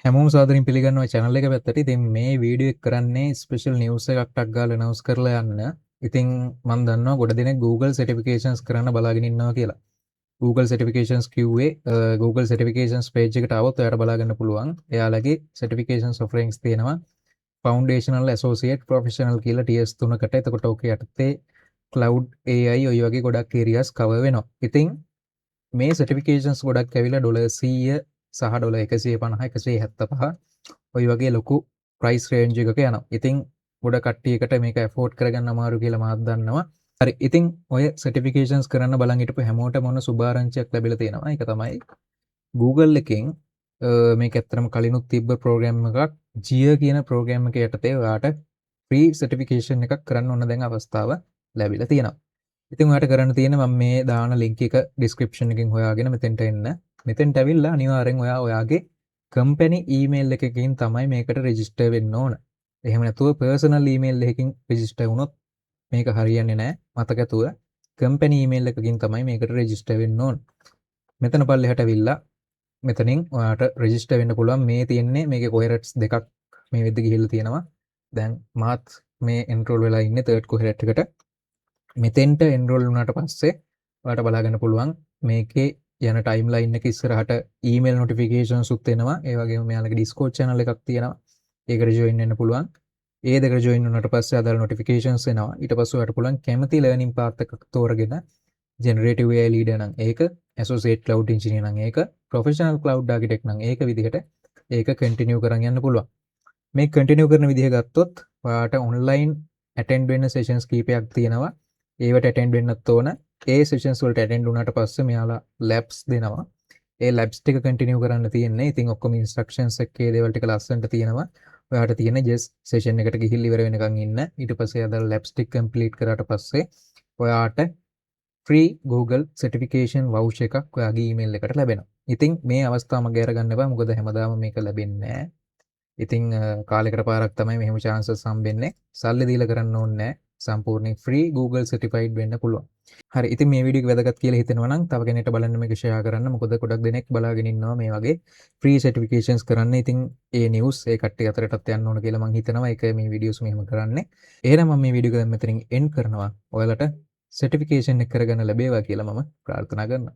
හැමෝම සාදරයෙන් පිළිගන්නවා channel එක පැත්තට. ඉතින් මේ වීඩියෝ එක කරන්නේ ස්පෙෂල් නිවුස් එකක් ටක් ගාලා announce කරලා යන්න. ඉතින් මම දන්නවා ගොඩ දෙනෙක් Google certifications කරන්න බලාගෙන ඉන්නවා කියලා. Google certifications කිව්වේ Google certifications page එකට આવොත් ඔයාලට බලා ගන්න පුළුවන්. එයාලගේ certifications offerings තියෙනවා. Foundational, Associate, Professional කියලා tiers 3කට. එතකොට ඔක යටතේ Cloud AI ඔය වගේ ගොඩක් areas cover වෙනවා. ඉතින් මේ certifications ගොඩක් ඇවිල්ලා $100 සහ $150 175 ඔය වගේ ලොකු ප්‍රයිස් රේන්ජ් එකක යනවා. ඉතින් ගොඩ කට්ටියකට මේක ඇෆෝඩ් කරගන්න අමාරු කියලා මාත් දන්නවා. හරි. ඉතින් ඔය සර්ටිෆිකේෂන්ස් කරන්න බලන් හිටපු හැමෝටම මොන සුභාරංචියක් ලැබිලා තියෙනවා. ඒක තමයි Google එකෙන් මේක ඇත්තටම කලිනුත් තිබ්බ ප්‍රෝග්‍රෑම් එකක් GIA කියන ප්‍රෝග්‍රෑම් එක යටතේ ඔයාට ෆ්‍රී සර්ටිෆිකේෂන් එකක් කරන්න ඕන දැන් අවස්ථාව ලැබිලා තියෙනවා. ඉතින් ඔයාලට කරන්න තියෙන්නේ මම මේ දාන ලින්ක් එක ඩිස්ක්‍රිප්ෂන් එකකින් හොයාගෙන මෙතෙන්ට එන්න. මෙතෙන්ට ඇවිල්ලා අනිවාර්යෙන් ඔයාගේ කම්පැනි ඊමේල් එකකින් තමයි මේකට රෙජිස්ටර් වෙන්න ඕන. එහෙම නැතුව පර්සනල් ඊමේල් එකකින් රෙජිස්ටර් වුණොත් මේක හරියන්නේ නැහැ. මතක ඇතුව කම්පැනි ඊමේල් එකකින් තමයි මේකට රෙජිස්ටර් වෙන්න ඕන. මෙතන පල්ලෙහාට ඇවිල්ලා මෙතනින් ඔයාට රෙජිස්ටර් වෙන්න පුළුවන්. මේ තියෙන්නේ මේකේ කොහෙරට්ස් දෙකක් මේ වෙද්ද ගිහිල්ලා තියෙනවා. දැන් මාත් මේ එන්රෝල් වෙලා ඉන්නේ තර්ඩ් කොහෙරට් එකට. මෙතෙන්ට එන්රෝල් වුණාට පස්සේ ඔයාලට බලා ගන්න පුළුවන් මේකේ යන ටයිම්ලයින් එක ඉස්සරහට ඊමේල් නොටිෆිකේෂන්ස් උත් එනවා. ඒ වගේම මෙයාලගේ Discord channel එකක් තියෙනවා. ඒකට join වෙන්න පුළුවන්. ඒ දෙකට join වුණාට පස්සේ අදාළ notifications එනවා. ඊට පස්සේ ඔයාලට පුළුවන් කැමති learning path එකක් තෝරගෙන generative AI leader නම් ඒක, associate cloud engineer නම් ඒක, professional cloud architect නම් ඒක විදිහට ඒක continue කරන් යන්න පුළුවන්. මේ continue කරන විදිහ ගත්තොත් ඔයාට online attend වෙන්න sessions කීපයක් තියෙනවා. ඒවට attend වෙන්නත් ඕන. ඒ sessions වලට attend වුණාට පස්සේ මෙයාලා labs දෙනවා. ඒ labs ටික continue කරන්න තියෙන්නේ. ඉතින් ඔක්කොම instructions එකේ දේවල් ටික ලස්සනට තියෙනවා. ඔයාට තියෙන්නේ just session එකට ගිහිල්ලා ඉවර වෙනකන් ඉන්න. ඊට පස්සේ අදාළ labs ටික complete කරාට පස්සේ ඔයාට free Google certification voucher එකක් ඔයාගේ email එකට ලැබෙනවා. ඉතින් මේ අවස්ථාව මගේ අරගන්න එපා. මොකද හැමදාම මේක ලැබෙන්නේ නැහැ. ඉතින් කාලයකට පාරක් තමයි මෙහෙම chances හම්බෙන්නේ. සල්ලි දීලා කරන්න ඕනේ නැහැ. සම්පූර්ණයෙන් free Google certified වෙන්න පුළුවන්. හරි. ඉතින් මේ වීඩියෝ එක වැදගත් කියලා හිතෙනවා නම් තව කෙනෙක්ට බලන්න මේක share කරන්න. මොකද ගොඩක් දෙනෙක් බලාගෙන ඉන්නවා මේ වගේ free certifications කරන්න. ඉතින් ඒ news ඒ කට්ටිය අතරටත් යන්න ඕන කියලා මම හිතනවා. ඒක මේ videos මෙහෙම කරන්නේ. එහෙනම් මම මේ වීඩියෝ එක දැන් මෙතනින් end කරනවා. ඔයාලට certification එක කරගන්න ලැබේවා කියලා මම ප්‍රාර්ථනා කරනවා.